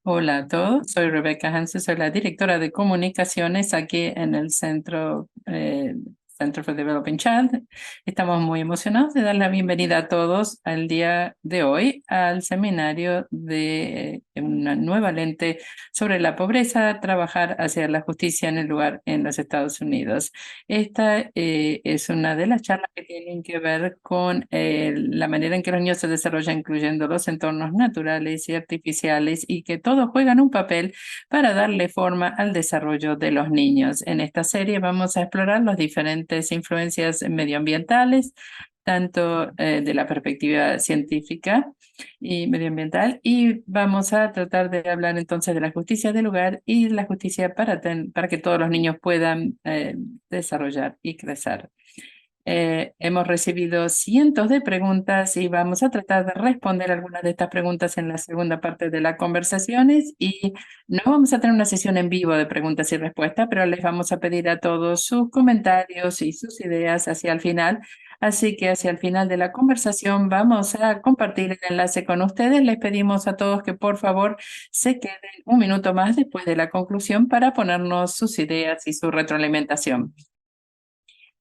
Hola a todos, soy Rebecca Hansen, soy la directora de comunicaciones aquí en el Center for Developing Child. Estamos muy emocionados de dar la bienvenida a todos al día de hoy al seminario de una nueva lente sobre la pobreza, trabajar hacia la justicia en el lugar en los Estados Unidos. Esta es una de las charlas que tienen que ver con la manera en que los niños se desarrollan, incluyendo los entornos naturales y artificiales, y que todos juegan un papel para darle forma al desarrollo de los niños. En esta serie vamos a explorar las diferentes influencias medioambientales, tanto de la perspectiva científica y medioambiental, y vamos a tratar de hablar entonces de la justicia del lugar y la justicia para que todos los niños puedan desarrollar y crecer. Hemos recibido cientos de preguntas y vamos a tratar de responder algunas de estas preguntas en la segunda parte de las conversaciones, y no vamos a tener una sesión en vivo de preguntas y respuestas, pero les vamos a pedir a todos sus comentarios y sus ideas hacia el final. Así que hacia el final de la conversación vamos a compartir el enlace con ustedes. Les pedimos a todos que por favor se queden un minuto más después de la conclusión para ponernos sus ideas y su retroalimentación.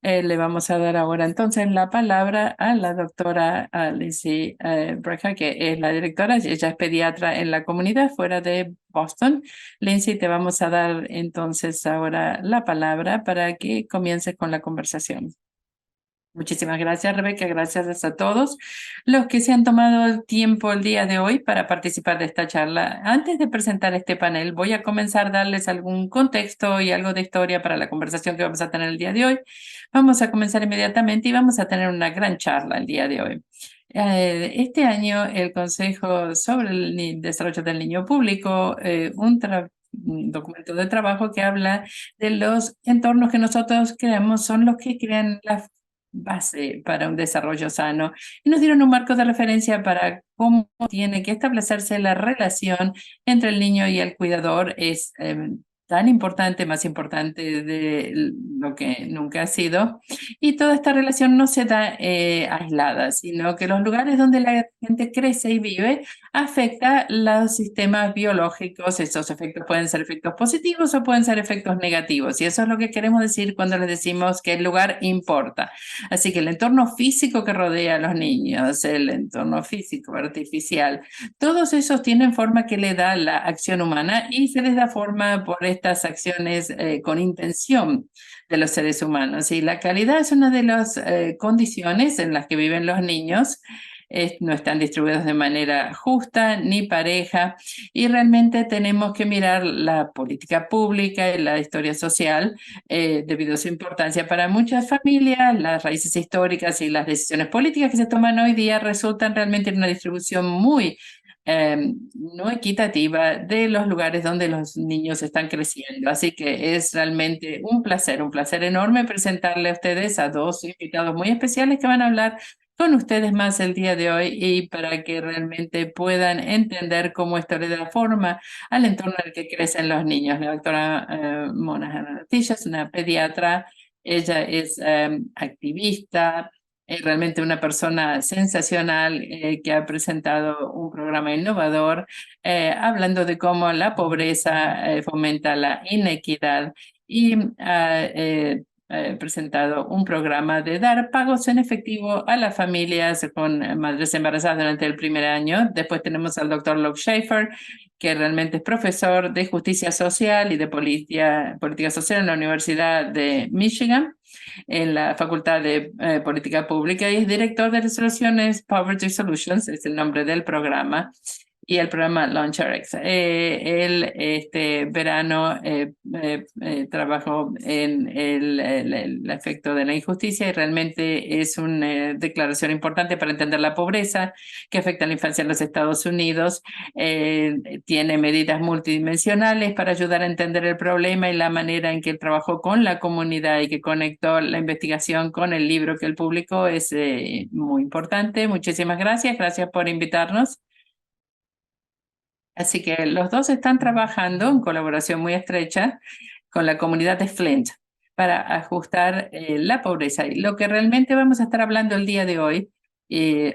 Le vamos a dar ahora entonces la palabra a la doctora Lindsay Brecker, que es la directora. Ella es pediatra en la comunidad fuera de Boston. Lindsay, te vamos a dar entonces ahora la palabra para que comiences con la conversación. Muchísimas gracias, Rebeca. Gracias a todos los que se han tomado el tiempo el día de hoy para participar de esta charla. Antes de presentar este panel, voy a comenzar a darles algún contexto y algo de historia para la conversación que vamos a tener el día de hoy. Vamos a comenzar inmediatamente y vamos a tener una gran charla el día de hoy. Este año, el Consejo sobre el Desarrollo del Niño publicó un documento de trabajo que habla de los entornos que nosotros creamos son los que crean la base para un desarrollo sano, y nos dieron un marco de referencia para cómo tiene que establecerse la relación entre el niño y el cuidador. Es tan importante, más importante de lo que nunca ha sido, y toda esta relación no se da aislada, sino que los lugares donde la gente crece y vive afecta los sistemas biológicos. Esos efectos pueden ser efectos positivos o pueden ser efectos negativos, y eso es lo que queremos decir cuando les decimos que el lugar importa. Así que el entorno físico que rodea a los niños, el entorno físico artificial, todos esos tienen forma que le da la acción humana, y se les da forma por estas acciones con intención de los seres humanos. Y la calidad es una de las condiciones en las que viven los niños. No están distribuidos de manera justa ni pareja, y realmente tenemos que mirar la política pública y la historia social debido a su importancia para muchas familias. Las raíces históricas y las decisiones políticas que se toman hoy día resultan realmente en una distribución muy no equitativa de los lugares donde los niños están creciendo. Así que es realmente un placer enorme presentarle a ustedes a dos invitados muy especiales que van a hablar con ustedes más el día de hoy, y para que realmente puedan entender cómo esto le da forma al entorno en el que crecen los niños. La doctora Mona Hanna-Attisha es una pediatra. Ella es activista, es realmente una persona sensacional que ha presentado un programa innovador hablando de cómo la pobreza fomenta la inequidad, y ha presentado un programa de dar pagos en efectivo a las familias con madres embarazadas durante el primer año. Después tenemos al doctor Luke Schaefer, que realmente es profesor de justicia social y de política social en la Universidad de Michigan, en la Facultad de Política Pública, y es director de Resoluciones Poverty Solutions, es el nombre del programa, y el programa LaunchRx. Él este verano trabajó en el efecto de la injusticia, y realmente es una declaración importante para entender la pobreza que afecta a la infancia en los Estados Unidos. Tiene medidas multidimensionales para ayudar a entender el problema y la manera en que él trabajó con la comunidad y que conectó la investigación con el libro que él publicó. Es muy importante. Muchísimas gracias. Gracias por invitarnos. Así que los dos están trabajando en colaboración muy estrecha con la comunidad de Flint para ajustar la pobreza. Y lo que realmente vamos a estar hablando el día de hoy, Y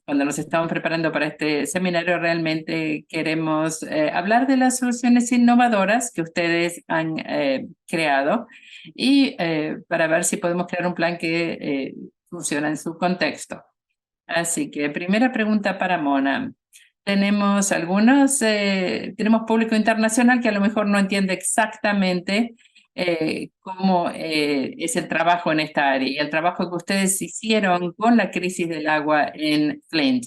cuando nos estamos preparando para este seminario, realmente queremos hablar de las soluciones innovadoras que ustedes han creado y para ver si podemos crear un plan que funcione en su contexto. Así que primera pregunta para Mona. Tenemos público internacional que a lo mejor no entiende exactamente cómo es el trabajo en esta área y el trabajo que ustedes hicieron con la crisis del agua en Flint.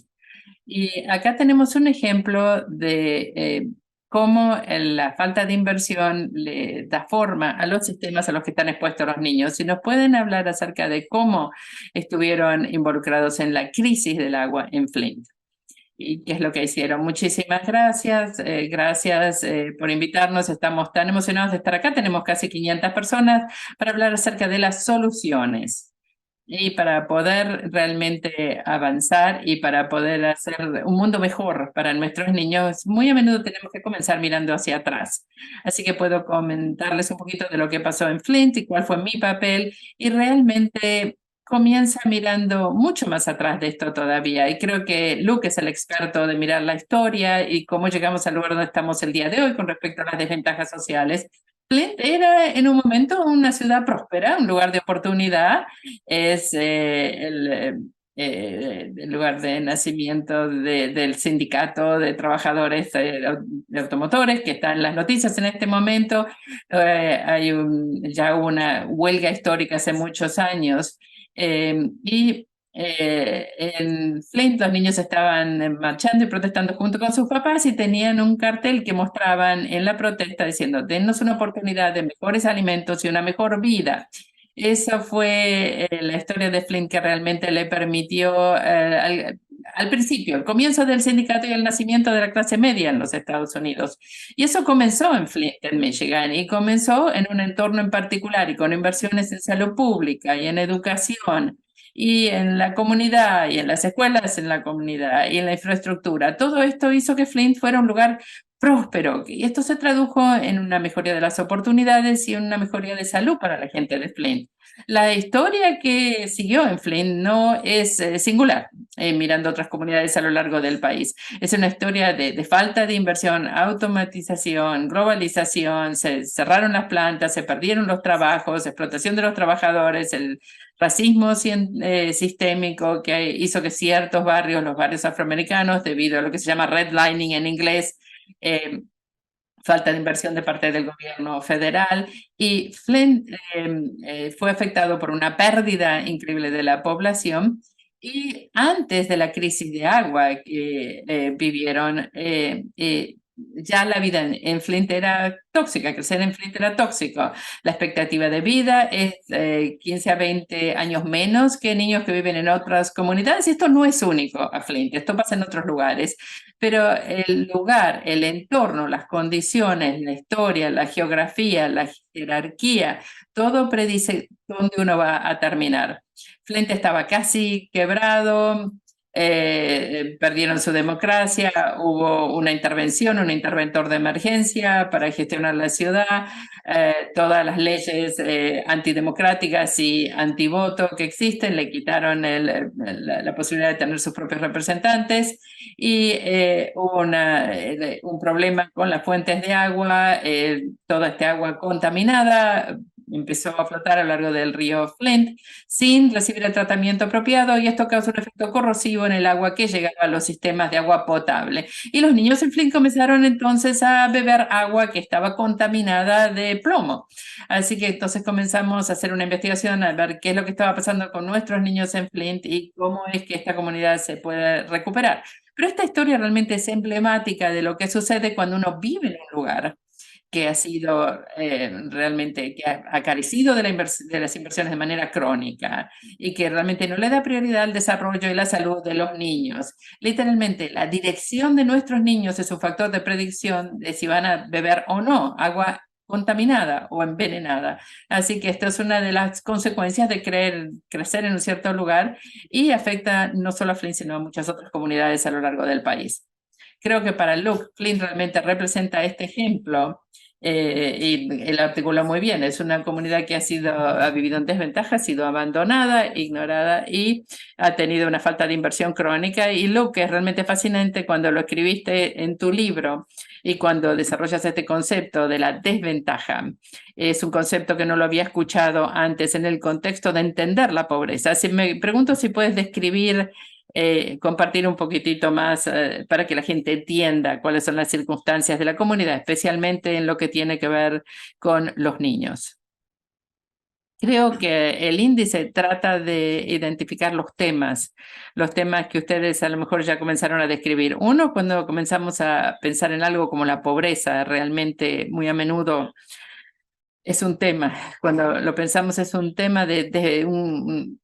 Y acá tenemos un ejemplo de cómo la falta de inversión le da forma a los sistemas a los que están expuestos los niños. Si nos pueden hablar acerca de cómo estuvieron involucrados en la crisis del agua en Flint y qué es lo que hicieron. Muchísimas gracias. Gracias por invitarnos. Estamos tan emocionados de estar acá. Tenemos casi 500 personas para hablar acerca de las soluciones. Y para poder realmente avanzar y para poder hacer un mundo mejor para nuestros niños, muy a menudo tenemos que comenzar mirando hacia atrás. Así que puedo comentarles un poquito de lo que pasó en Flint y cuál fue mi papel. Y realmente comienza mirando mucho más atrás de esto todavía. Y creo que Luke es el experto de mirar la historia y cómo llegamos al lugar donde estamos el día de hoy con respecto a las desventajas sociales. Flint era en un momento una ciudad próspera, un lugar de oportunidad. Es el lugar de nacimiento del sindicato de trabajadores de automotores que está en las noticias en este momento. Ya hubo una huelga histórica hace muchos años. Y en Flint los niños estaban marchando y protestando junto con sus papás y tenían un cartel que mostraban en la protesta diciendo, dennos una oportunidad de mejores alimentos y una mejor vida. Esa fue la historia de Flint que realmente le permitió al principio, el comienzo del sindicato y el nacimiento de la clase media en los Estados Unidos. Y eso comenzó en Flint, en Michigan, y comenzó en un entorno en particular y con inversiones en salud pública y en educación y en la comunidad y en las escuelas en la comunidad y en la infraestructura. Todo esto hizo que Flint fuera un lugar próspero y esto se tradujo en una mejoría de las oportunidades y en una mejoría de salud para la gente de Flint. La historia que siguió en Flint no es singular, mirando otras comunidades a lo largo del país. Es una historia de falta de inversión, automatización, globalización, se cerraron las plantas, se perdieron los trabajos, explotación de los trabajadores, el racismo sistémico que hizo que ciertos barrios, los barrios afroamericanos, debido a lo que se llama redlining en inglés, falta de inversión de parte del gobierno federal y Flint fue afectado por una pérdida increíble de la población y antes de la crisis de agua que vivieron, ya la vida en Flint era tóxica, crecer en Flint era tóxico. La expectativa de vida es 15 a 20 años menos que niños que viven en otras comunidades y esto no es único a Flint, esto pasa en otros lugares. Pero el lugar, el entorno, las condiciones, la historia, la geografía, la jerarquía, todo predice dónde uno va a terminar. Flint estaba casi quebrado, perdieron su democracia, hubo una intervención, un interventor de emergencia para gestionar la ciudad, todas las leyes antidemocráticas y antivoto que existen le quitaron la posibilidad de tener sus propios representantes y hubo un problema con las fuentes de agua, toda esta agua contaminada empezó a flotar a lo largo del río Flint sin recibir el tratamiento apropiado y esto causó un efecto corrosivo en el agua que llegaba a los sistemas de agua potable. Y los niños en Flint comenzaron entonces a beber agua que estaba contaminada de plomo. Así que entonces comenzamos a hacer una investigación a ver qué es lo que estaba pasando con nuestros niños en Flint y cómo es que esta comunidad se puede recuperar. Pero esta historia realmente es emblemática de lo que sucede cuando uno vive en un lugar que ha sido realmente, que ha carecido de las inversiones de manera crónica y que realmente no le da prioridad al desarrollo y la salud de los niños. Literalmente, la dirección de nuestros niños es un factor de predicción de si van a beber o no agua contaminada o envenenada. Así que esto es una de las consecuencias de crecer en un cierto lugar y afecta no solo a Flint, sino a muchas otras comunidades a lo largo del país. Creo que para Luke, Flint realmente representa este ejemplo Y él articula muy bien, es una comunidad que ha vivido en desventaja, ha sido abandonada, ignorada y ha tenido una falta de inversión crónica. Y lo que es realmente fascinante cuando lo escribiste en tu libro y cuando desarrollas este concepto de la desventaja, es un concepto que no lo había escuchado antes en el contexto de entender la pobreza. Si me pregunto si puedes describir compartir un poquitito más para que la gente entienda cuáles son las circunstancias de la comunidad, especialmente en lo que tiene que ver con los niños. Creo que el índice trata de identificar los temas que ustedes a lo mejor ya comenzaron a describir. Uno, cuando comenzamos a pensar en algo como la pobreza, realmente muy a menudo es un tema, cuando lo pensamos es un tema de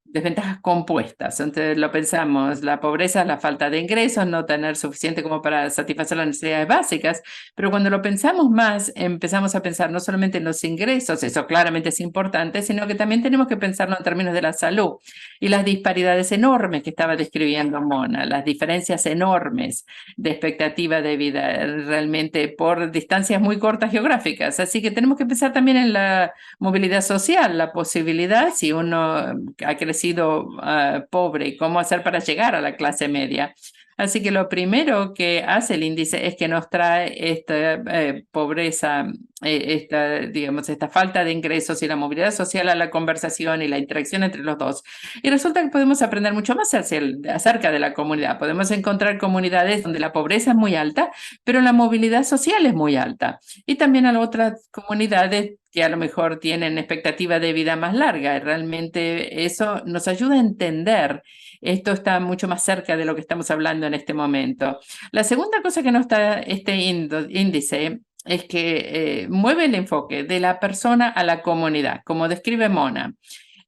desventajas compuestas. Entonces lo pensamos, la pobreza, la falta de ingresos, no tener suficiente como para satisfacer las necesidades básicas, pero cuando lo pensamos más, empezamos a pensar no solamente en los ingresos, eso claramente es importante, sino que también tenemos que pensarlo en términos de la salud y las disparidades enormes que estaba describiendo Mona, las diferencias enormes de expectativa de vida, realmente por distancias muy cortas geográficas. Así que tenemos que pensar también en la movilidad social, la posibilidad, si uno ha crecido pobre, cómo hacer para llegar a la clase media. Así que lo primero que hace el índice es que nos trae esta pobreza, esta falta de ingresos y la movilidad social a la conversación y la interacción entre los dos. Y resulta que podemos aprender mucho más acerca de la comunidad. Podemos encontrar comunidades donde la pobreza es muy alta, pero la movilidad social es muy alta. Y también hay otras comunidades que a lo mejor tienen expectativa de vida más larga. Y realmente eso nos ayuda a entender. Esto está mucho más cerca de lo que estamos hablando en este momento. La segunda cosa que nos da este índice es que mueve el enfoque de la persona a la comunidad, como describe Mona.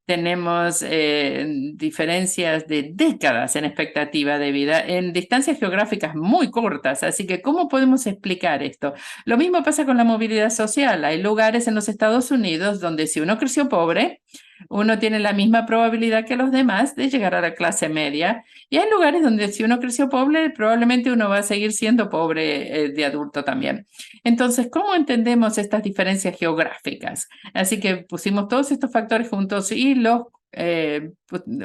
Tenemos diferencias de décadas en expectativa de vida en distancias geográficas muy cortas. Así que, ¿cómo podemos explicar esto? Lo mismo pasa con la movilidad social. Hay lugares en los Estados Unidos donde si uno creció pobre, uno tiene la misma probabilidad que los demás de llegar a la clase media. Y hay lugares donde si uno creció pobre, probablemente uno va a seguir siendo pobre de adulto también. Entonces, ¿cómo entendemos estas diferencias geográficas? Así que pusimos todos estos factores juntos y los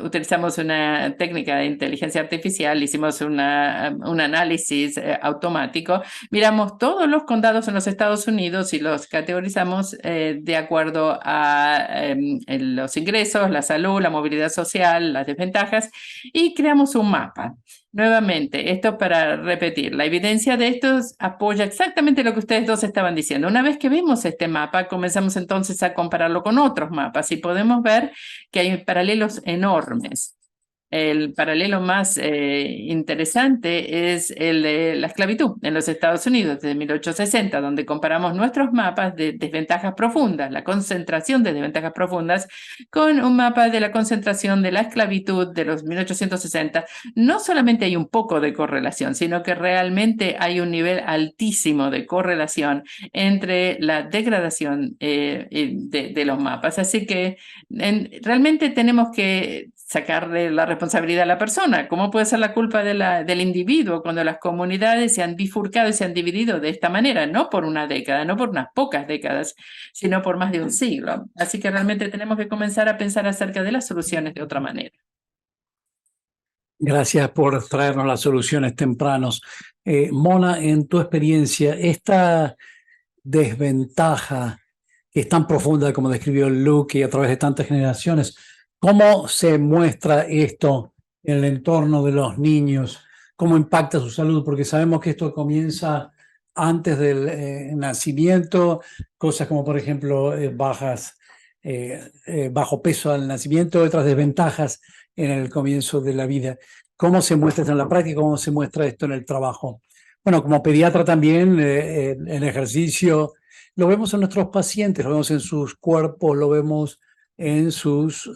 utilizamos una técnica de inteligencia artificial, hicimos un análisis automático, miramos todos los condados en los Estados Unidos y los categorizamos de acuerdo a los ingresos, la salud, la movilidad social, las desventajas y creamos un mapa. Nuevamente, esto para repetir, la evidencia de esto apoya exactamente lo que ustedes dos estaban diciendo. Una vez que vimos este mapa, comenzamos entonces a compararlo con otros mapas y podemos ver que hay paralelos enormes. El paralelo más interesante es el de la esclavitud en los Estados Unidos desde 1860, donde comparamos nuestros mapas de desventajas profundas, la concentración de desventajas profundas, con un mapa de la concentración de la esclavitud de los 1860. No solamente hay un poco de correlación, sino que realmente hay un nivel altísimo de correlación entre la degradación de los mapas. Así que realmente tenemos que sacarle la responsabilidad a la persona. ¿Cómo puede ser la culpa del individuo cuando las comunidades se han bifurcado y se han dividido de esta manera? No por una década, no por unas pocas décadas, sino por más de un siglo. Así que realmente tenemos que comenzar a pensar acerca de las soluciones de otra manera. Gracias por traernos las soluciones tempranos. Mona, en tu experiencia, esta desventaja que es tan profunda como describió Luke y a través de tantas generaciones, ¿cómo se muestra esto en el entorno de los niños? ¿Cómo impacta su salud? Porque sabemos que esto comienza antes del nacimiento, cosas como por ejemplo bajo peso al nacimiento, otras desventajas en el comienzo de la vida. ¿Cómo se muestra esto en la práctica? ¿Cómo se muestra esto en el trabajo? Bueno, como pediatra también, el ejercicio lo vemos en nuestros pacientes, lo vemos en sus cuerpos, lo vemos en sus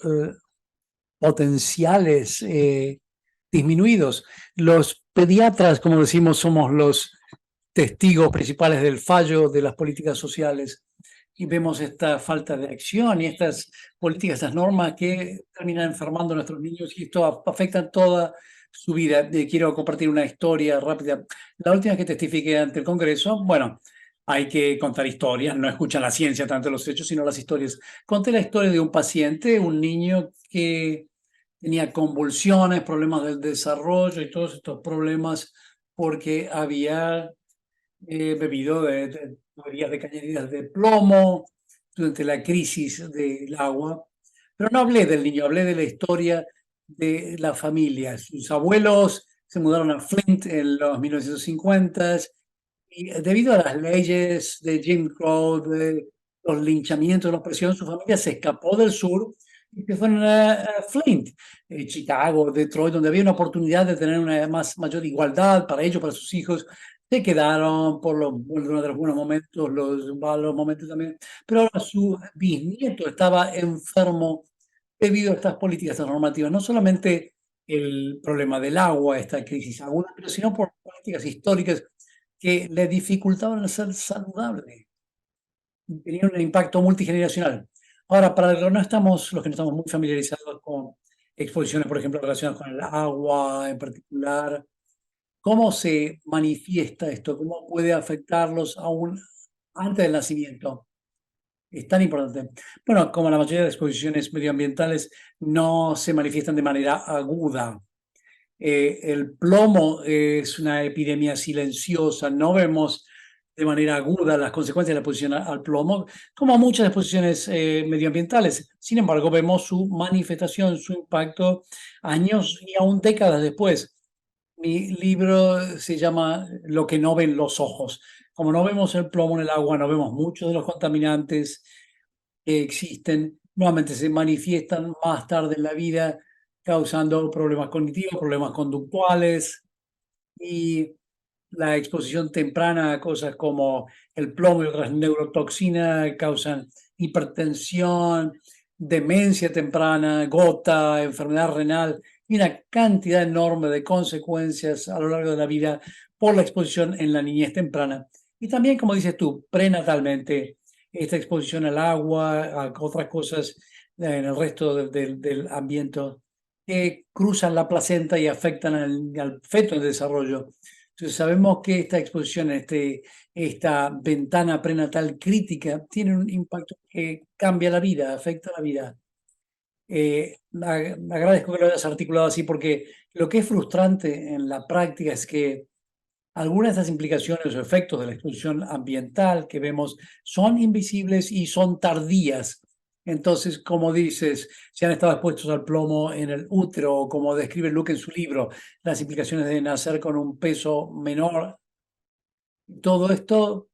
potenciales disminuidos. Los pediatras, como decimos, somos los testigos principales del fallo de las políticas sociales y vemos esta falta de acción y estas políticas, estas normas que terminan enfermando a nuestros niños y esto afecta toda su vida. Quiero compartir una historia rápida. La última que testifiqué ante el Congreso, bueno, hay que contar historias, no escuchan la ciencia tanto los hechos, sino las historias. Conté la historia de un paciente, un niño que tenía convulsiones, problemas del desarrollo y todos estos problemas porque había bebido de tuberías de cañerías de plomo durante la crisis del agua. Pero no hablé del niño, hablé de la historia de la familia. Sus abuelos se mudaron a Flint en los 1950 y debido a las leyes de Jim Crow, de los linchamientos, la opresión, su familia se escapó del sur y se fueron a Flint, Chicago, Detroit, donde había una oportunidad de tener una mayor igualdad para ellos, para sus hijos. Se quedaron por los buenos momentos, los malos momentos también, pero ahora su bisnieto estaba enfermo debido a estas políticas, estas normativas, no solamente el problema del agua, esta crisis aguda, pero sino por políticas históricas que le dificultaban el ser saludable. Tenía un impacto multigeneracional. Ahora, para los que no estamos muy familiarizados con exposiciones, por ejemplo, relacionadas con el agua en particular, ¿cómo se manifiesta esto? ¿Cómo puede afectarlos aún antes del nacimiento? Es tan importante. Bueno, como la mayoría de exposiciones medioambientales no se manifiestan de manera aguda. El plomo es una epidemia silenciosa, no vemos de manera aguda las consecuencias de la exposición al plomo, como muchas exposiciones medioambientales. Sin embargo, vemos su manifestación, su impacto años y aún décadas después. Mi libro se llama Lo que no ven los ojos. Como no vemos el plomo en el agua, no vemos muchos de los contaminantes que existen, nuevamente se manifiestan más tarde en la vida, causando problemas cognitivos, problemas conductuales y la exposición temprana a cosas como el plomo y otras neurotoxinas causan hipertensión, demencia temprana, gota, enfermedad renal y una cantidad enorme de consecuencias a lo largo de la vida por la exposición en la niñez temprana. Y también, como dices tú, prenatalmente, esta exposición al agua, a otras cosas en el resto del ambiente que cruzan la placenta y afectan al feto en desarrollo. Entonces sabemos que esta exposición, esta ventana prenatal crítica, tiene un impacto que cambia la vida, afecta la vida. Agradezco que lo hayas articulado así porque lo que es frustrante en la práctica es que algunas de estas implicaciones o efectos de la exposición ambiental que vemos son invisibles y son tardías. Entonces, como dices, si han estado expuestos al plomo en el útero, o como describe Luke en su libro, las implicaciones de nacer con un peso menor, todo esto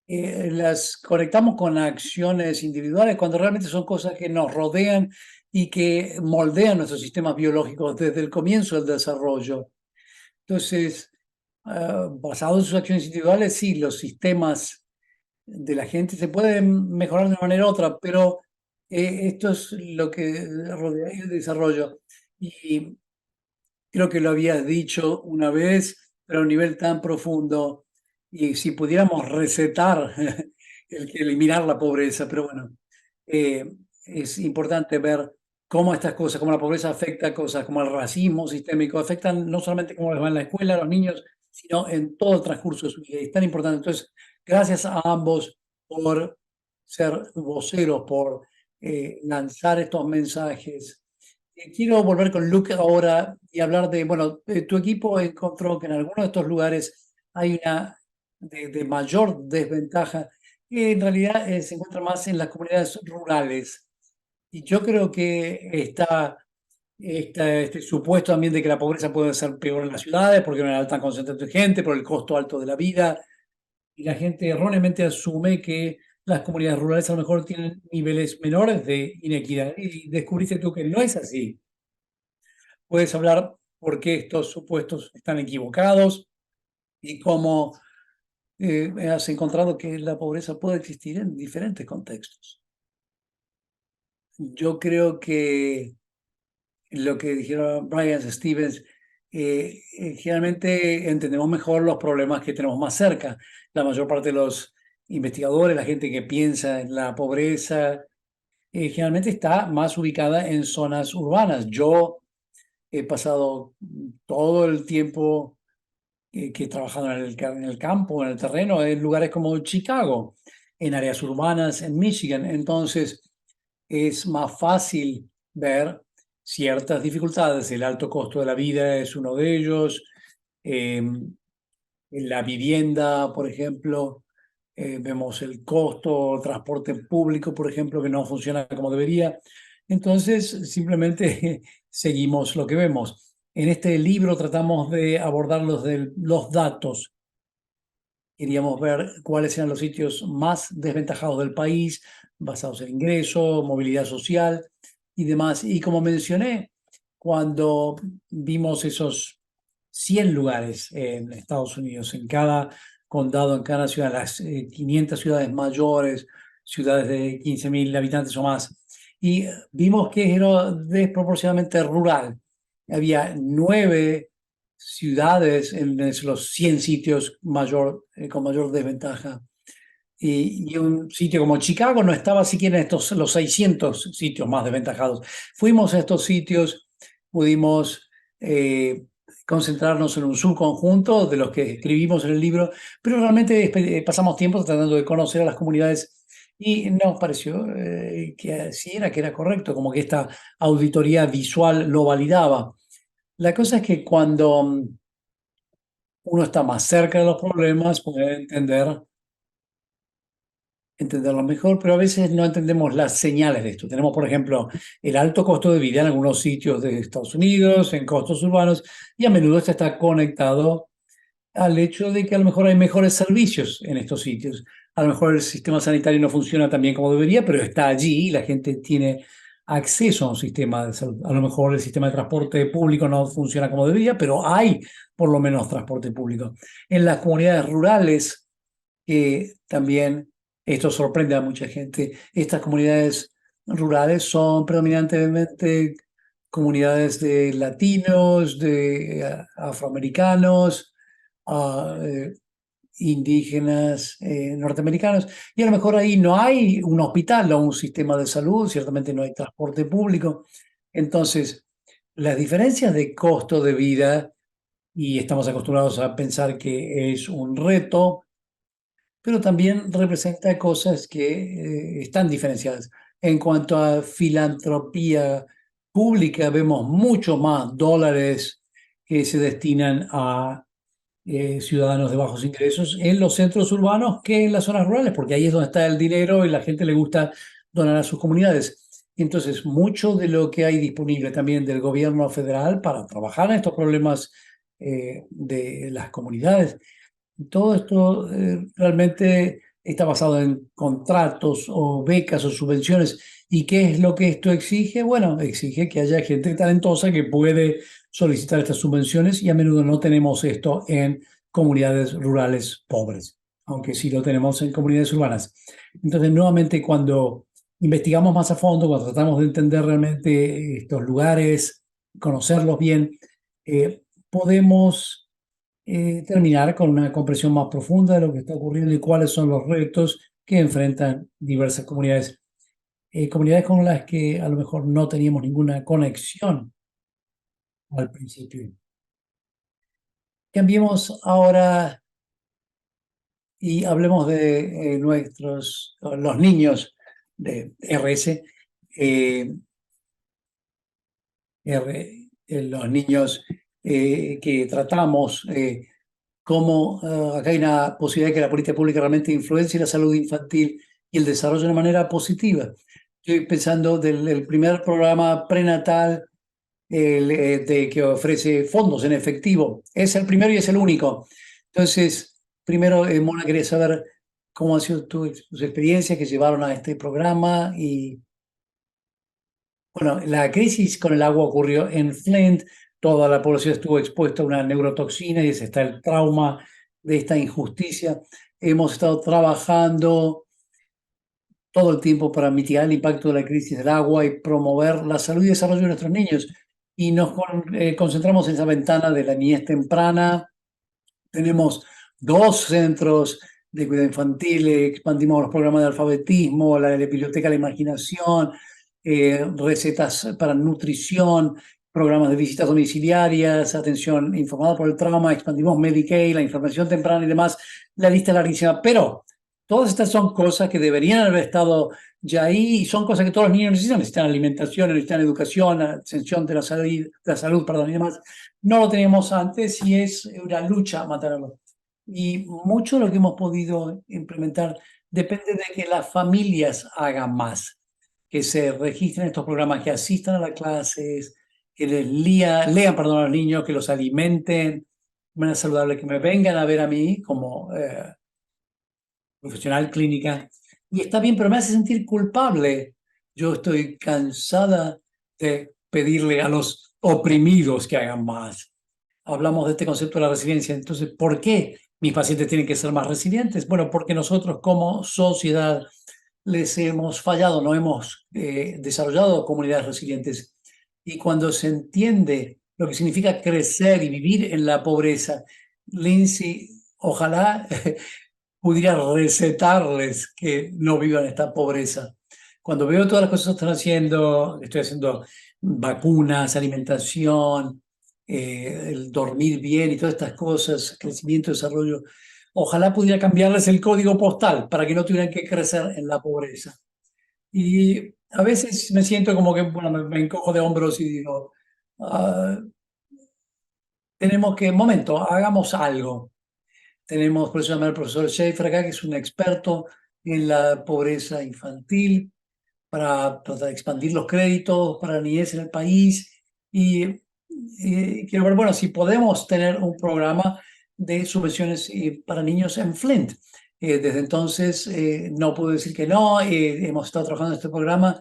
las conectamos con acciones individuales cuando realmente son cosas que nos rodean y que moldean nuestros sistemas biológicos desde el comienzo del desarrollo. Entonces, basado en sus acciones individuales, sí, los sistemas de la gente se pueden mejorar de una manera u otra, pero esto es lo que rodea el desarrollo. Y creo que lo habías dicho una vez, pero a un nivel tan profundo. Y si pudiéramos recetar el que eliminar la pobreza, pero bueno, eh, es importante ver cómo estas cosas, cómo la pobreza afecta a cosas como el racismo sistémico, afectan no solamente cómo les va en la escuela a los niños, sino en todo el transcurso de su vida. Y es tan importante. Entonces, gracias a ambos por ser voceros, por lanzar estos mensajes. Quiero volver con Luke ahora y hablar de, bueno, tu equipo encontró que en algunos de estos lugares hay una de mayor desventaja que en realidad se encuentra más en las comunidades rurales. Y yo creo que este supuesto también de que la pobreza puede ser peor en las ciudades porque no hay alta concentración de gente, por el costo alto de la vida, y la gente erróneamente asume que las comunidades rurales a lo mejor tienen niveles menores de inequidad. Y descubriste tú que no es así. Puedes hablar por qué estos supuestos están equivocados y cómo has encontrado que la pobreza puede existir en diferentes contextos. Yo creo que lo que dijeron Brian Stevens, generalmente entendemos mejor los problemas que tenemos más cerca. La mayor parte de los investigadores, la gente que piensa en la pobreza, generalmente está más ubicada en zonas urbanas. Yo he pasado todo el tiempo que he trabajado en el campo, en el terreno, en lugares como Chicago, en áreas urbanas, en Michigan. Entonces, es más fácil ver ciertas dificultades. El alto costo de la vida es uno de ellos. La vivienda, por ejemplo, vemos el costo, transporte público, por ejemplo, que no funciona como debería. Entonces, simplemente seguimos lo que vemos. En este libro tratamos de abordar los datos. Queríamos ver cuáles eran los sitios más desventajados del país, basados en ingreso, movilidad social y demás. Y como mencioné, cuando vimos esos 100 lugares en Estados Unidos, en cada condado, en cada ciudad, las 500 ciudades mayores, ciudades de 15.000 habitantes o más, y vimos que era desproporcionadamente rural. Había 9 ciudades en los 100 sitios con mayor desventaja. Y un sitio como Chicago no estaba siquiera en los 600 sitios más desventajados. Fuimos a estos sitios, pudimos concentrarnos en un subconjunto de los que escribimos en el libro, pero realmente pasamos tiempo tratando de conocer a las comunidades y nos pareció que sí que era correcto, como que esta auditoría visual lo validaba. La cosa es que cuando uno está más cerca de los problemas, puede entenderlo mejor, pero a veces no entendemos las señales de esto. Tenemos, por ejemplo, el alto costo de vida en algunos sitios de Estados Unidos, en costos urbanos, y a menudo esto está conectado al hecho de que a lo mejor hay mejores servicios en estos sitios. A lo mejor el sistema sanitario no funciona tan bien como debería, pero está allí y la gente tiene acceso a un sistema de salud. A lo mejor el sistema de transporte público no funciona como debería, pero hay por lo menos transporte público. En las comunidades rurales, también esto sorprende a mucha gente, estas comunidades rurales son predominantemente comunidades de latinos, de afroamericanos, indígenas, norteamericanos, y a lo mejor ahí no hay un hospital o un sistema de salud, ciertamente no hay transporte público. Entonces, las diferencias de costo de vida, y estamos acostumbrados a pensar que es un reto, pero también representa cosas que están diferenciadas. En cuanto a filantropía pública, vemos mucho más dólares que se destinan a ciudadanos de bajos ingresos en los centros urbanos que en las zonas rurales, porque ahí es donde está el dinero y la gente le gusta donar a sus comunidades. Entonces, mucho de lo que hay disponible también del gobierno federal para trabajar en estos problemas de las comunidades, todo esto realmente está basado en contratos o becas o subvenciones. ¿Y qué es lo que esto exige? Bueno, exige que haya gente talentosa que puede solicitar estas subvenciones y a menudo no tenemos esto en comunidades rurales pobres, aunque sí lo tenemos en comunidades urbanas. Entonces, nuevamente, cuando investigamos más a fondo, cuando tratamos de entender realmente estos lugares, conocerlos bien, podemos terminar con una comprensión más profunda de lo que está ocurriendo y cuáles son los retos que enfrentan diversas comunidades. Comunidades con las que a lo mejor no teníamos ninguna conexión al principio. Cambiemos ahora y hablemos de los niños de RS. Los niños que tratamos, cómo acá hay una posibilidad de que la política pública realmente influencie la salud infantil y el desarrollo de una manera positiva. Estoy pensando del primer programa prenatal que ofrece fondos en efectivo. Es el primero y es el único. Entonces, primero, Mona, quería saber cómo han sido tus experiencias que llevaron a este programa y bueno, la crisis con el agua ocurrió en Flint, toda la población estuvo expuesta a una neurotoxina y ese está el trauma de esta injusticia. Hemos estado trabajando todo el tiempo para mitigar el impacto de la crisis del agua y promover la salud y desarrollo de nuestros niños. Y nos concentramos en esa ventana de la niñez temprana. Tenemos 2 centros de cuidado infantil, expandimos los programas de alfabetismo, la biblioteca de la imaginación, recetas para nutrición, programas de visitas domiciliarias, atención informada por el trauma, expandimos Medicaid, la información temprana y demás. La lista es larguísima, pero todas estas son cosas que deberían haber estado ya ahí y son cosas que todos los niños necesitan. Necesitan alimentación, necesitan educación, atención de la salud, perdón, y demás. No lo teníamos antes y es una lucha mantenerlo. Y mucho de lo que hemos podido implementar depende de que las familias hagan más, que se registren estos programas, que asistan a las clases, que les lean, perdón, a los niños, que los alimenten de manera saludable, que me vengan a ver a mí como profesional clínica. Y está bien, pero me hace sentir culpable. Yo estoy cansada de pedirle a los oprimidos que hagan más. Hablamos de este concepto de la resiliencia. Entonces, ¿por qué mis pacientes tienen que ser más resilientes? Bueno, porque nosotros como sociedad les hemos fallado, no hemos desarrollado comunidades resilientes. Y cuando se entiende lo que significa crecer y vivir en la pobreza, Lindsay, ojalá pudiera recetarles que no vivan esta pobreza. Cuando veo todas las cosas que están haciendo, estoy haciendo vacunas, alimentación, el dormir bien y todas estas cosas, crecimiento, desarrollo, ojalá pudiera cambiarles el código postal para que no tuvieran que crecer en la pobreza. Y a veces me siento como que, bueno, me encojo de hombros y digo, ah, tenemos que, momento, hagamos algo. Tenemos, por eso llamar al profesor Schaefer acá, que es un experto en la pobreza infantil, para tratar de expandir los créditos para la niñez en el país. Y quiero ver, bueno, si podemos tener un programa de subvenciones para niños en Flint. Desde entonces, no puedo decir que no, hemos estado trabajando en este programa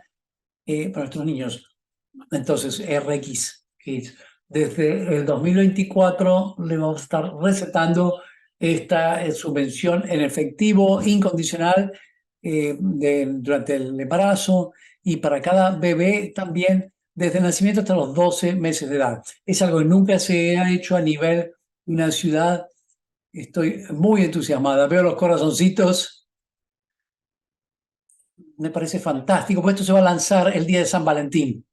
para nuestros niños. Entonces, RX Kids. Desde el 2024 le vamos a estar recetando esta subvención en efectivo incondicional durante el embarazo y para cada bebé también desde el nacimiento hasta los 12 meses de edad. Es algo que nunca se ha hecho a nivel de una ciudad. Estoy muy entusiasmada. Veo los corazoncitos. Me parece fantástico, pues esto se va a lanzar el día de San Valentín.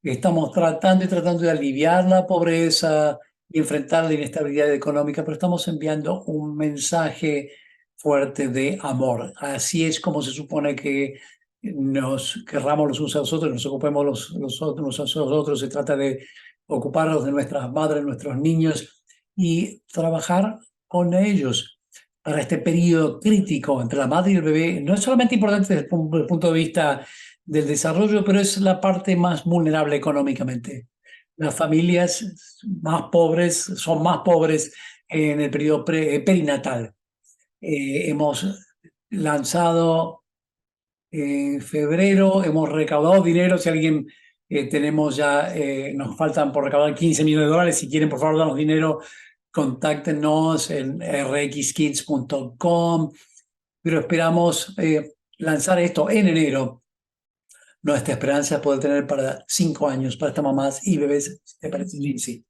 Estamos tratando de aliviar la pobreza y enfrentar la inestabilidad económica, pero estamos enviando un mensaje fuerte de amor. Así es como se supone que nos querramos los unos a los otros, nos ocupemos los otros a los otros. Se trata de ocuparnos de nuestras madres, nuestros niños y trabajar con ellos para este periodo crítico entre la madre y el bebé. No es solamente importante desde el punto de vista del desarrollo, pero es la parte más vulnerable económicamente. Las familias más pobres son más pobres en el periodo perinatal. Hemos lanzado en febrero, hemos recaudado dinero. Si alguien tenemos ya, nos faltan por recaudar $15 millones. Si quieren, por favor, darnos dinero, contáctenos en rxkids.com. Pero esperamos lanzar esto en enero. Nuestra esperanza es poder tener para 5 años para estas mamás y bebés, ¿te parece, Lindsay?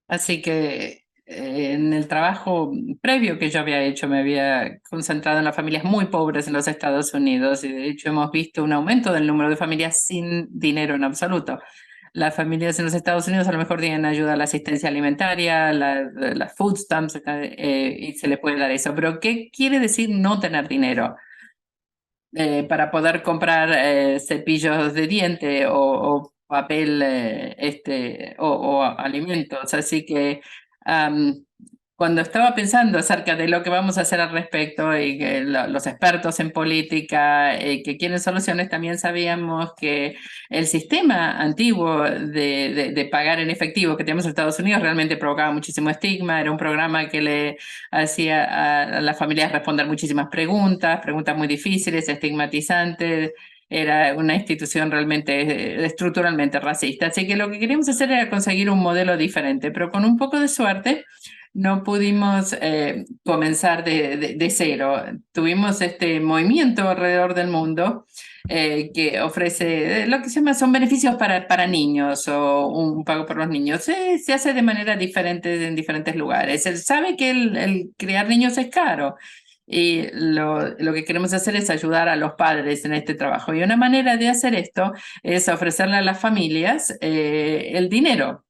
Así que en el trabajo previo que yo había hecho me había concentrado en las familias muy pobres en los Estados Unidos y de hecho hemos visto un aumento del número de familias sin dinero en absoluto. Las familias en los Estados Unidos a lo mejor tienen ayuda a la asistencia alimentaria, las food stamps, y se les puede dar eso. Pero ¿qué quiere decir no tener dinero? Para poder comprar cepillos de diente o papel o alimentos. Así que cuando estaba pensando acerca de lo que vamos a hacer al respecto y que los expertos en política que quieren soluciones, también sabíamos que el sistema antiguo de pagar en efectivo que tenemos en Estados Unidos realmente provocaba muchísimo estigma. Era un programa que le hacía a las familias responder muchísimas preguntas muy difíciles, estigmatizantes. Era una institución realmente estructuralmente racista. Así que lo que queríamos hacer era conseguir un modelo diferente, pero con un poco de suerte no pudimos comenzar de cero. Tuvimos este movimiento alrededor del mundo que ofrece lo que se llama, son beneficios para niños o un pago por los niños. Se hace de manera diferente en diferentes lugares. Él sabe que el criar niños es caro Y lo que queremos hacer es ayudar a los padres en este trabajo. Y una manera de hacer esto es ofrecerle a las familias el dinero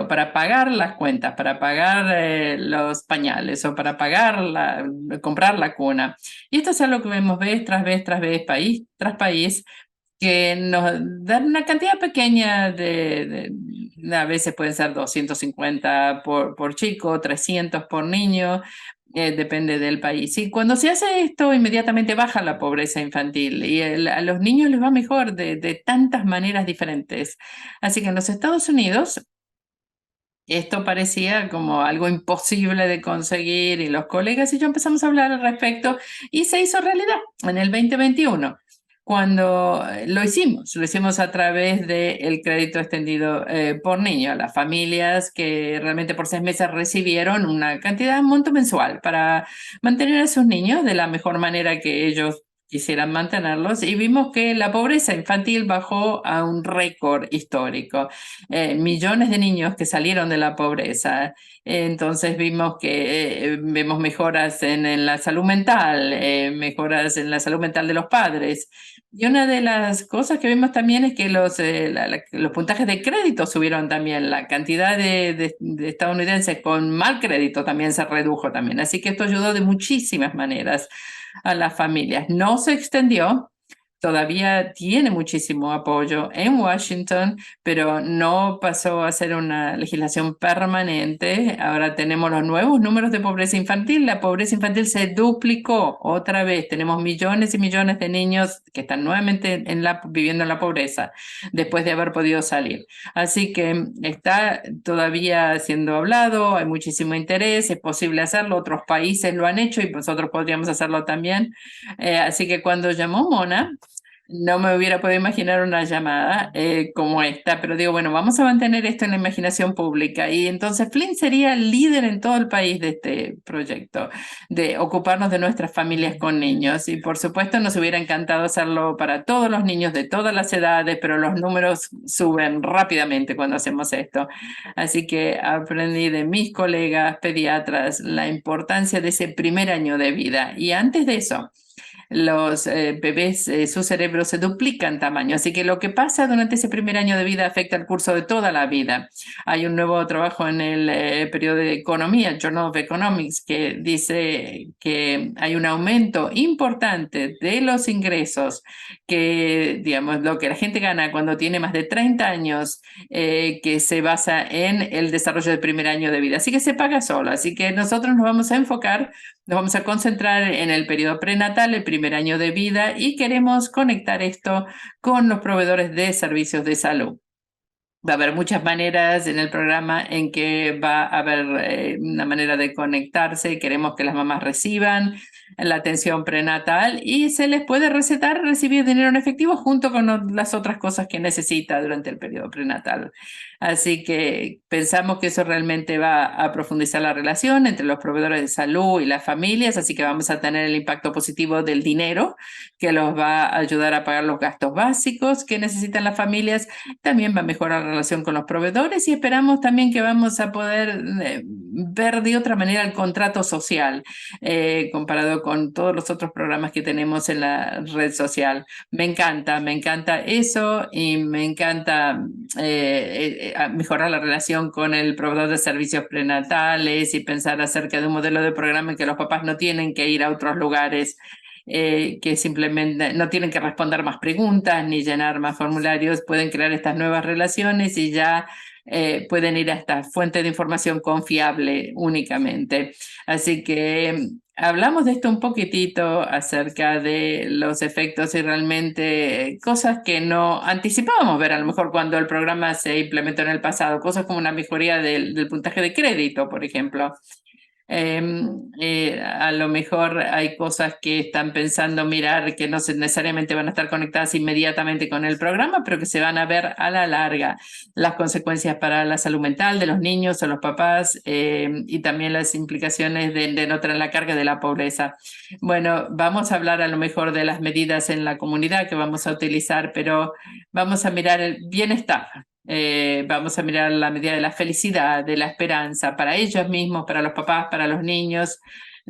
para pagar las cuentas, para pagar los pañales o para pagar comprar la cuna. Y esto es algo que vemos vez tras vez tras vez, país tras país, que nos dan una cantidad pequeña a veces pueden ser 250 por chico, 300 por niño, depende del país. Y cuando se hace esto, inmediatamente baja la pobreza infantil y a los niños les va mejor de tantas maneras diferentes. Así que en los Estados Unidos esto parecía como algo imposible de conseguir y los colegas y yo empezamos a hablar al respecto y se hizo realidad en el 2021. Cuando lo hicimos a través del crédito extendido por niño, las familias que realmente por 6 meses recibieron una cantidad, un monto mensual para mantener a sus niños de la mejor manera que ellos quisieran mantenerlos y vimos que la pobreza infantil bajó a un récord histórico. Millones de niños que salieron de la pobreza. Entonces vemos mejoras en la salud mental, mejoras en la salud mental de los padres. Y una de las cosas que vimos también es que los puntajes de crédito subieron también. La cantidad de estadounidenses con mal crédito también se redujo también. Así que esto ayudó de muchísimas maneras a las familias. No se extendió. Todavía tiene muchísimo apoyo en Washington, pero no pasó a ser una legislación permanente. Ahora tenemos los nuevos números de pobreza infantil. La pobreza infantil se duplicó otra vez. Tenemos millones y millones de niños que están nuevamente viviendo en la pobreza después de haber podido salir. Así que está todavía siendo hablado, hay muchísimo interés, es posible hacerlo. Otros países lo han hecho y nosotros podríamos hacerlo también. Así que cuando llamó Mona, no me hubiera podido imaginar una llamada como esta, pero digo, bueno, vamos a mantener esto en la imaginación pública. Y entonces Flynn sería el líder en todo el país de este proyecto, de ocuparnos de nuestras familias con niños. Y por supuesto nos hubiera encantado hacerlo para todos los niños de todas las edades, pero los números suben rápidamente cuando hacemos esto. Así que aprendí de mis colegas pediatras la importancia de ese primer año de vida. Y antes de eso, los bebés, su cerebro se duplica en tamaño. Así que lo que pasa durante ese primer año de vida afecta el curso de toda la vida. Hay un nuevo trabajo en el periodo de economía, Journal of Economics, que dice que hay un aumento importante de los ingresos que, digamos, lo que la gente gana cuando tiene más de 30 años, que se basa en el desarrollo del primer año de vida. Así que se paga solo. Así que nosotros nos vamos a enfocar, nos vamos a concentrar en el periodo prenatal, el primer año de vida, y queremos conectar esto con los proveedores de servicios de salud. Va a haber muchas maneras en el programa en que va a haber una manera de conectarse. Queremos que las mamás reciban la atención prenatal y se les puede recetar recibir dinero en efectivo junto con las otras cosas que necesita durante el periodo prenatal. Así que pensamos que eso realmente va a profundizar la relación entre los proveedores de salud y las familias, así que vamos a tener el impacto positivo del dinero que los va a ayudar a pagar los gastos básicos que necesitan las familias. También va a mejorar la relación con los proveedores y esperamos también que vamos a poder ver de otra manera el contrato social comparado con todos los otros programas que tenemos en la red social. Me encanta eso y me encanta mejorar la relación con el proveedor de servicios prenatales y pensar acerca de un modelo de programa en que los papás no tienen que ir a otros lugares, que simplemente no tienen que responder más preguntas ni llenar más formularios, pueden crear estas nuevas relaciones y ya pueden ir a esta fuente de información confiable únicamente. Así que hablamos de esto un poquitito acerca de los efectos y realmente cosas que no anticipábamos ver a lo mejor cuando el programa se implementó en el pasado, cosas como una mejoría del puntaje de crédito, por ejemplo. A lo mejor hay cosas que están pensando mirar que no necesariamente van a estar conectadas inmediatamente con el programa, pero que se van a ver a la larga. Las consecuencias para la salud mental de los niños o los papás y también las implicaciones de no tener la carga de la pobreza. Bueno, vamos a hablar a lo mejor de las medidas en la comunidad que vamos a utilizar, pero vamos a mirar el bienestar. Vamos a mirar la medida de la felicidad, de la esperanza para ellos mismos, para los papás, para los niños.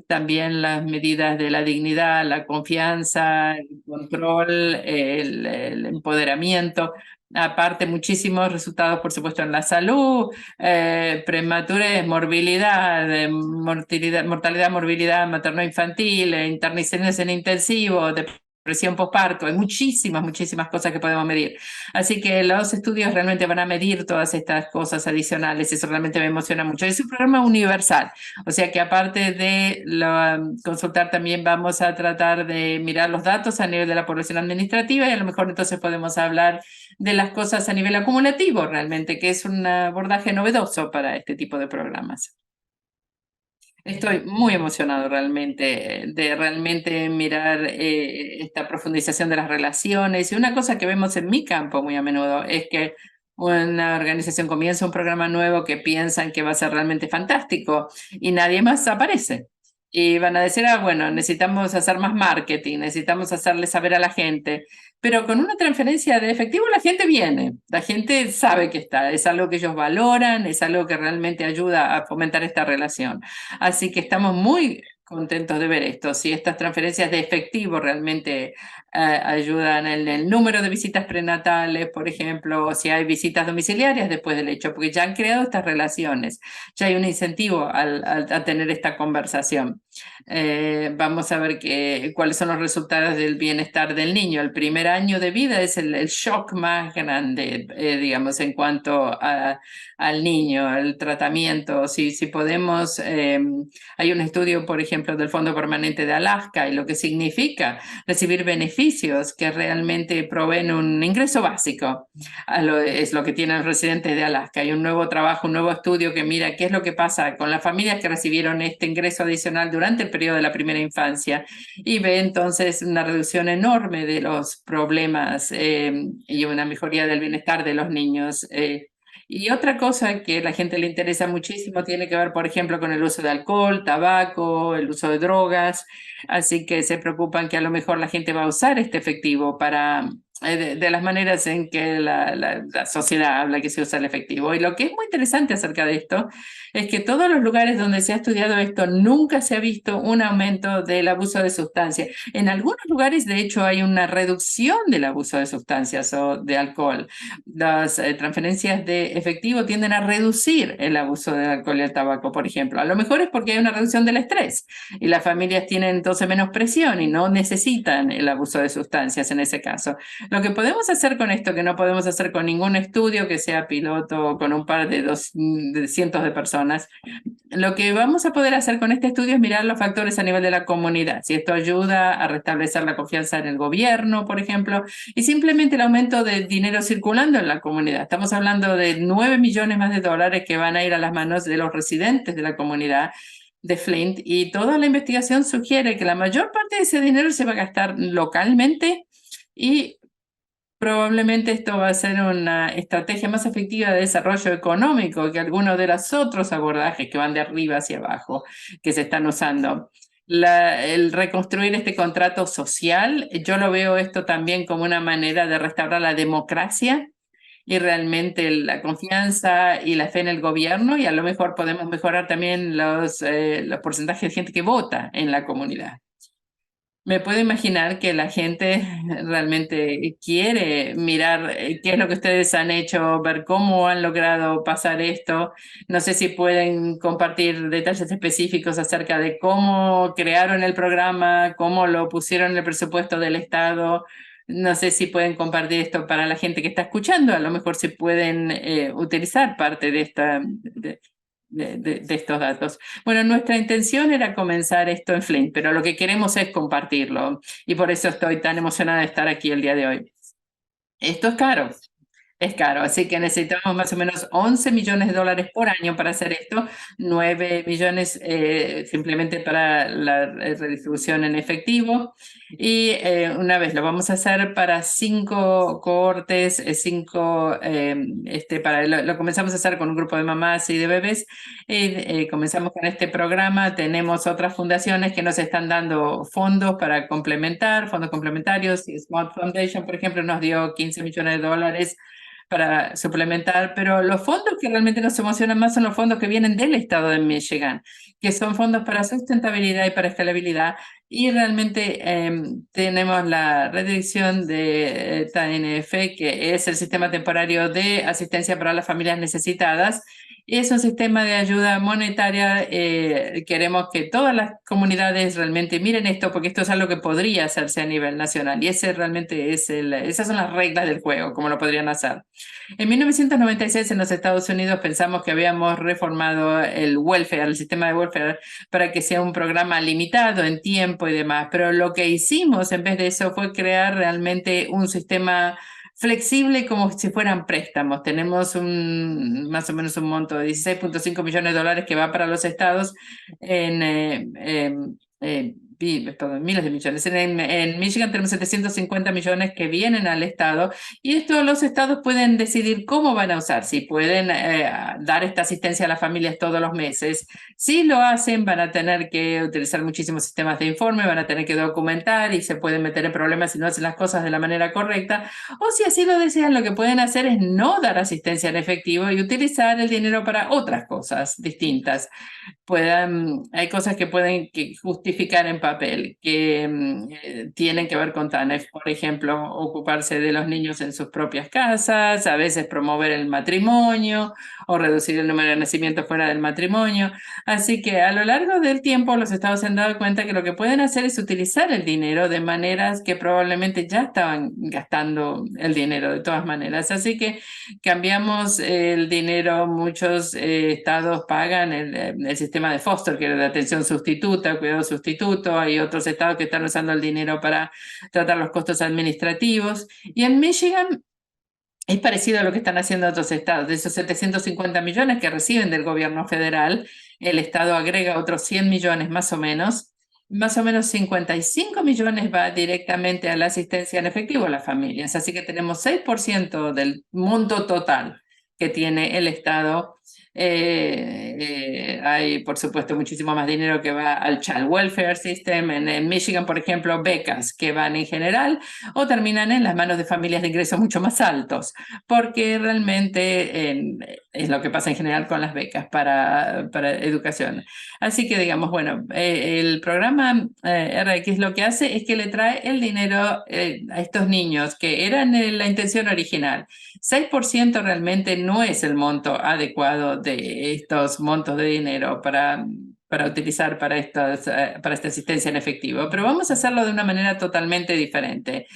también las medidas de la dignidad, la confianza, el control, el empoderamiento. Aparte, muchísimos resultados, por supuesto, en la salud, prematurez, morbilidad, mortalidad, morbilidad materno-infantil, internaciones en intensivo, depresión postparto. Hay muchísimas cosas que podemos medir. Así que los estudios realmente van a medir todas estas cosas adicionales. Eso realmente me emociona mucho. Es un programa universal. O sea que aparte de consultar, también vamos a tratar de mirar los datos a nivel de la población administrativa y a lo mejor entonces podemos hablar de las cosas a nivel acumulativo realmente, que es un abordaje novedoso para este tipo de programas. Estoy muy emocionado realmente de realmente mirar esta profundización de las relaciones. Y una cosa que vemos en mi campo muy a menudo es que una organización comienza un programa nuevo que piensan que va a ser realmente fantástico y nadie más aparece. Y van a decir, bueno, necesitamos hacer más marketing, necesitamos hacerle saber a la gente. Pero con una transferencia de efectivo la gente viene, la gente sabe que está, es algo que ellos valoran, es algo que realmente ayuda a fomentar esta relación. Así que estamos muy contentos de ver esto. Si estas transferencias de efectivo realmente ayudan en el número de visitas prenatales, por ejemplo, o si hay visitas domiciliarias después del hecho, porque ya han creado estas relaciones, ya hay un incentivo a tener esta conversación. Vamos a ver cuáles son los resultados del bienestar del niño. El primer año de vida es el shock más grande, digamos, en cuanto al niño, el tratamiento. Si podemos, hay un estudio, por ejemplo, del Fondo Permanente de Alaska y lo que significa recibir beneficios que realmente proveen un ingreso básico. Es lo que tienen los residentes de Alaska. Hay un nuevo trabajo, un nuevo estudio que mira qué es lo que pasa con las familias que recibieron este ingreso adicional durante el periodo de la primera infancia y ve entonces una reducción enorme de los problemas y una mejoría del bienestar de los niños. Y otra cosa que a la gente le interesa muchísimo tiene que ver, por ejemplo, con el uso de alcohol, tabaco, el uso de drogas. Así que se preocupan que a lo mejor la gente va a usar este efectivo para de las maneras en que la sociedad habla que se usa el efectivo. Y lo que es muy interesante acerca de esto es que todos los lugares donde se ha estudiado esto nunca se ha visto un aumento del abuso de sustancias. En algunos lugares, de hecho, hay una reducción del abuso de sustancias o de alcohol. Las transferencias de efectivo tienden a reducir el abuso del alcohol y el tabaco, por ejemplo. A lo mejor es porque hay una reducción del estrés y las familias tienen entonces menos presión y no necesitan el abuso de sustancias en ese caso. Lo que podemos hacer con esto, que no podemos hacer con ningún estudio que sea piloto o con un par de cientos de personas, lo que vamos a poder hacer con este estudio es mirar los factores a nivel de la comunidad. Si esto ayuda a restablecer la confianza en el gobierno, por ejemplo, y simplemente el aumento de dinero circulando en la comunidad. Estamos hablando de 9 millones más de dólares que van a ir a las manos de los residentes de la comunidad de Flint y toda la investigación sugiere que la mayor parte de ese dinero se va a gastar localmente y probablemente esto va a ser una estrategia más efectiva de desarrollo económico que algunos de los otros abordajes que van de arriba hacia abajo que se están usando. El reconstruir este contrato social, yo lo veo esto también como una manera de restaurar la democracia y realmente la confianza y la fe en el gobierno y a lo mejor podemos mejorar también los porcentajes de gente que vota en la comunidad. Me puedo imaginar que la gente realmente quiere mirar qué es lo que ustedes han hecho, ver cómo han logrado pasar esto. No sé si pueden compartir detalles específicos acerca de cómo crearon el programa, cómo lo pusieron en el presupuesto del Estado. No sé si pueden compartir esto para la gente que está escuchando. A lo mejor se pueden utilizar parte de de estos datos. Bueno, nuestra intención era comenzar esto en Flint, pero lo que queremos es compartirlo y por eso estoy tan emocionada de estar aquí el día de hoy. Esto es caro, así que necesitamos más o menos 11 millones de dólares por año para hacer esto, 9 millones simplemente para la redistribución en efectivo. Y una vez lo vamos a hacer para 5 cohortes, lo comenzamos a hacer con un grupo de mamás y de bebés. Comenzamos con este programa, tenemos otras fundaciones que nos están dando fondos para complementar, fondos complementarios. Smart Foundation, por ejemplo, nos dio 15 millones de dólares para suplementar, pero los fondos que realmente nos emocionan más son los fondos que vienen del estado de Michigan, que son fondos para sustentabilidad y para escalabilidad. Y realmente tenemos la redirección de TANF, que es el Sistema Temporario de Asistencia para las Familias Necesitadas. Es un sistema de ayuda monetaria. Queremos que todas las comunidades realmente miren esto, porque esto es algo que podría hacerse a nivel nacional. Y ese realmente esas son las reglas del juego, como lo podrían hacer. En 1996 en los Estados Unidos pensamos que habíamos reformado el welfare, el sistema de welfare, para que sea un programa limitado en tiempo y demás. Pero lo que hicimos en vez de eso fue crear realmente un sistema flexible como si fueran préstamos. Tenemos más o menos un monto de 16.5 millones de dólares que va para los estados en, perdón, miles de millones. En Michigan tenemos 750 millones que vienen al estado y esto los estados pueden decidir cómo van a usar, si pueden dar esta asistencia a las familias todos los meses. Si lo hacen, van a tener que utilizar muchísimos sistemas de informe, van a tener que documentar y se pueden meter en problemas si no hacen las cosas de la manera correcta. O si así lo desean, lo que pueden hacer es no dar asistencia en efectivo y utilizar el dinero para otras cosas distintas. Hay cosas que pueden justificar en papel, que tienen que ver con TANF, por ejemplo, ocuparse de los niños en sus propias casas, a veces promover el matrimonio o reducir el número de nacimientos fuera del matrimonio. Así que a lo largo del tiempo los estados se han dado cuenta que lo que pueden hacer es utilizar el dinero de maneras que probablemente ya estaban gastando el dinero de todas maneras. Así que cambiamos el dinero, muchos estados pagan el sistema de foster care, de atención sustituta, cuidado sustituto. Hay otros estados que están usando el dinero para tratar los costos administrativos. Y en Michigan es parecido a lo que están haciendo otros estados. De esos 750 millones que reciben del gobierno federal, el estado agrega otros 100 millones más o menos. Más o menos 55 millones va directamente a la asistencia en efectivo a las familias. Así que tenemos 6% del monto total que tiene el estado. Hay, por supuesto, muchísimo más dinero que va al Child Welfare System. En Michigan, por ejemplo, becas que van en general o terminan en las manos de familias de ingresos mucho más altos, porque realmente es lo que pasa en general con las becas para educación. Así que digamos, bueno, el programa RX lo que hace es que le trae el dinero a estos niños que eran la intención original. 6% realmente no es el monto adecuado de estos montos de dinero para utilizar para esta asistencia en efectivo, pero vamos a hacerlo de una manera totalmente diferente.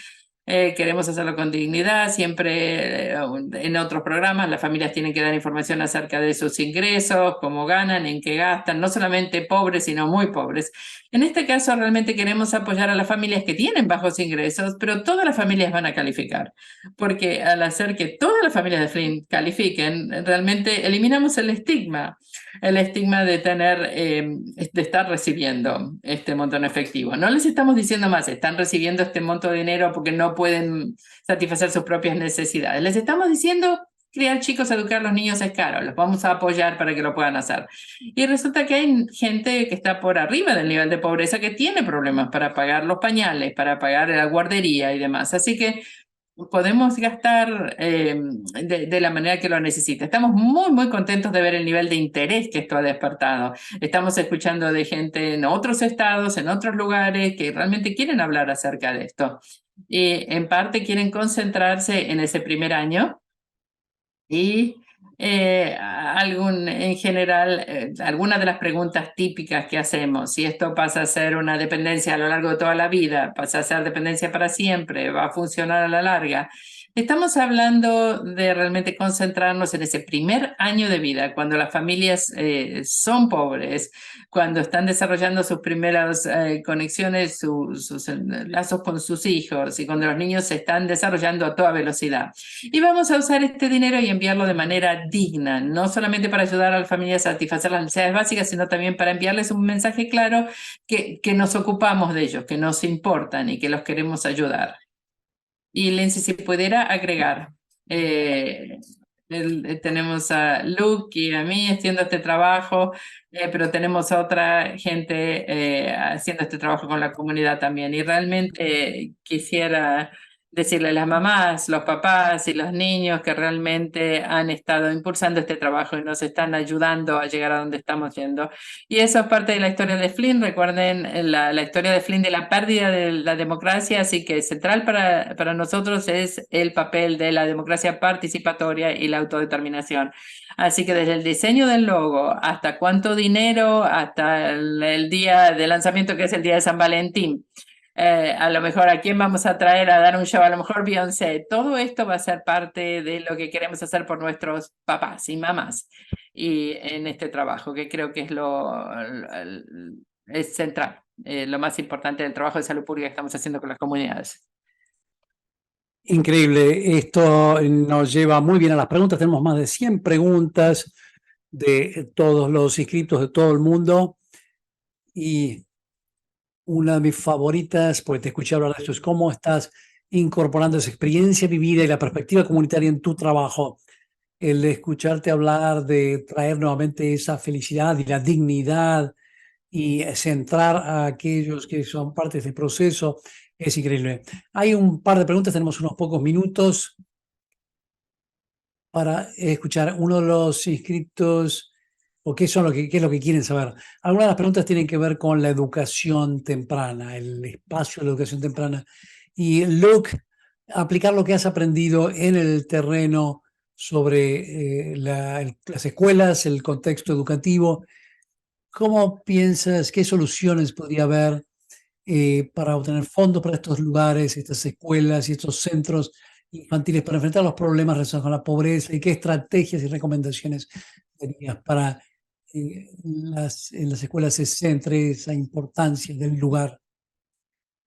Queremos hacerlo con dignidad. Siempre en otros programas las familias tienen que dar información acerca de sus ingresos, cómo ganan, en qué gastan, no solamente pobres, sino muy pobres. En este caso realmente queremos apoyar a las familias que tienen bajos ingresos, pero todas las familias van a calificar, porque al hacer que todas las familias de Flint califiquen, realmente eliminamos el estigma de de estar recibiendo este monto en efectivo. No les estamos diciendo más, están recibiendo este monto de dinero porque no pueden satisfacer sus propias necesidades. Les estamos diciendo, criar chicos, educar a los niños es caro, los vamos a apoyar para que lo puedan hacer. Y resulta que hay gente que está por arriba del nivel de pobreza que tiene problemas para pagar los pañales, para pagar la guardería y demás. Así que podemos gastar de la manera que lo necesita. Estamos muy, muy contentos de ver el nivel de interés que esto ha despertado. Estamos escuchando de gente en otros estados, en otros lugares, que realmente quieren hablar acerca de esto. Y en parte quieren concentrarse en ese primer año y en general, algunas de las preguntas típicas que hacemos, si esto pasa a ser una dependencia a lo largo de toda la vida, pasa a ser dependencia para siempre, va a funcionar a la larga. Estamos hablando de realmente concentrarnos en ese primer año de vida, cuando las familias son pobres, cuando están desarrollando sus primeras conexiones, sus lazos con sus hijos y cuando los niños se están desarrollando a toda velocidad. Y vamos a usar este dinero y enviarlo de manera digna, no solamente para ayudar a las familias a satisfacer las necesidades básicas, sino también para enviarles un mensaje claro que nos ocupamos de ellos, que nos importan y que los queremos ayudar. Y Lindsay, si pudiera agregar, tenemos a Luke y a mí haciendo este trabajo, pero tenemos a otra gente haciendo este trabajo con la comunidad también. Y realmente quisiera decirle a las mamás, los papás y los niños que realmente han estado impulsando este trabajo y nos están ayudando a llegar a donde estamos yendo. Y eso es parte de la historia de Flynn. Recuerden la historia de Flynn de la pérdida de la democracia, así que central para nosotros es el papel de la democracia participatoria y la autodeterminación. Así que desde el diseño del logo hasta cuánto dinero, hasta el día de lanzamiento que es el día de San Valentín. A lo mejor a quién vamos a traer a dar un show, a lo mejor Beyoncé. Todo esto va a ser parte de lo que queremos hacer por nuestros papás y mamás y en este trabajo, que creo que es es central, lo más importante del trabajo de salud pública que estamos haciendo con las comunidades. Increíble, esto nos lleva muy bien a las preguntas. Tenemos más de 100 preguntas de todos los inscritos de todo el mundo y una de mis favoritas, porque te escuché hablar de esto, es cómo estás incorporando esa experiencia vivida y la perspectiva comunitaria en tu trabajo. El escucharte hablar de traer nuevamente esa felicidad y la dignidad y centrar a aquellos que son parte de este proceso es increíble. Hay un par de preguntas, tenemos unos pocos minutos para escuchar. Uno de los inscritos, o qué es lo que quieren saber. Algunas de las preguntas tienen que ver con la educación temprana, el espacio de la educación temprana. Y Luke, aplicar lo que has aprendido en el terreno sobre las escuelas, el contexto educativo. ¿Cómo piensas, qué soluciones podría haber para obtener fondos para estos lugares, estas escuelas y estos centros infantiles para enfrentar los problemas relacionados con la pobreza, y qué estrategias y recomendaciones tenías para en las escuelas se centre esa importancia del lugar?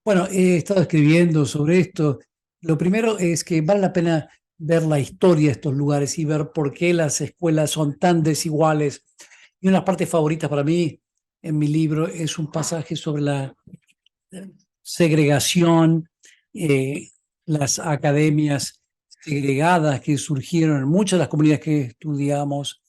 Bueno, he estado escribiendo sobre esto. Lo primero es que vale la pena ver la historia de estos lugares y ver por qué las escuelas son tan desiguales. Y una de las partes favoritas para mí en mi libro es un pasaje sobre la segregación, las academias segregadas que surgieron en muchas de las comunidades que estudiamos,